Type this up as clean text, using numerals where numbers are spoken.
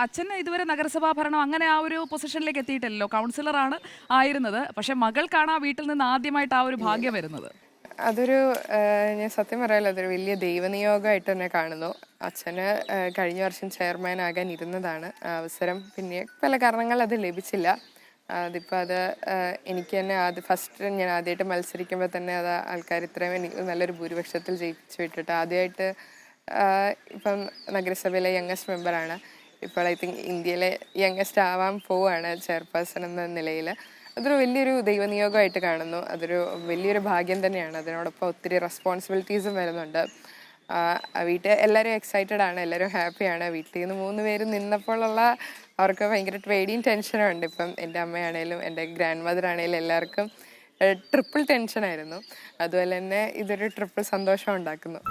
അച്ഛന് ഇതുവരെ നഗരസഭാ ഭരണം അങ്ങനെ ആ ഒരു പൊസിഷനിലേക്ക് എത്തിയിട്ടില്ലല്ലോ. കൗൺസിലറാണ് ആയിരുന്നത്. പക്ഷെ മകൾക്കാണ് ആ വീട്ടിൽ നിന്ന് ആദ്യമായിട്ട് ആ ഒരു ഭാഗ്യം വരുന്നത്. അതൊരു ഞാൻ സത്യം പറയാലോ, അതൊരു വലിയ ദൈവനിയോഗമായിട്ട് തന്നെ കാണുന്നു. അച്ഛന് കഴിഞ്ഞ വർഷം ചെയർമാൻ ആകാൻ ഇരുന്നതാണ്. ആ അവസരം പിന്നെ പല കാരണങ്ങൾ അത് ലഭിച്ചില്ല. അതിപ്പോൾ അത് എനിക്ക് തന്നെ ഫസ്റ്റ് ഞാൻ ആദ്യമായിട്ട് മത്സരിക്കുമ്പോൾ തന്നെ അത് ആൾക്കാർ ഇത്രയും എനിക്ക് നല്ലൊരു ഭൂരിപക്ഷത്തിൽ ജയിപ്പിച്ചു വിട്ടിട്ട് ആദ്യമായിട്ട് ഇപ്പം നഗരസഭയിലെ യങ്ങസ്റ്റ് മെമ്പറാണ്. ഇപ്പോൾ ഐ തിങ്ക് ഇന്ത്യയിലെ യങ്ങസ്റ്റ് ആവാൻ പോവുകയാണ് ചെയർപേഴ്സൺ എന്ന നിലയിൽ. അതൊരു വലിയൊരു ദൈവനിയോഗമായിട്ട് കാണുന്നു. അതൊരു വലിയൊരു ഭാഗ്യം തന്നെയാണ്. അതിനോടൊപ്പം ഒത്തിരി റെസ്പോൺസിബിലിറ്റീസും വരുന്നുണ്ട്. വീട്ടിൽ എല്ലാവരും എക്സൈറ്റഡ് ആണ്, എല്ലാവരും ഹാപ്പിയാണ്. വീട്ടിൽ നിന്ന് 3 പേര് നിന്നപ്പോഴുള്ള അവർക്ക് ഭയങ്കര പേടിയും ടെൻഷനും ഉണ്ട്. ഇപ്പം എൻ്റെ അമ്മയാണേലും എൻ്റെ ഗ്രാൻഡ് മദർ ആണേലും എല്ലാവർക്കും ട്രിപ്പിൾ ടെൻഷനായിരുന്നു. അതുപോലെ തന്നെ ഇതൊരു ട്രിപ്പിൾ സന്തോഷം ഉണ്ടാക്കുന്നു.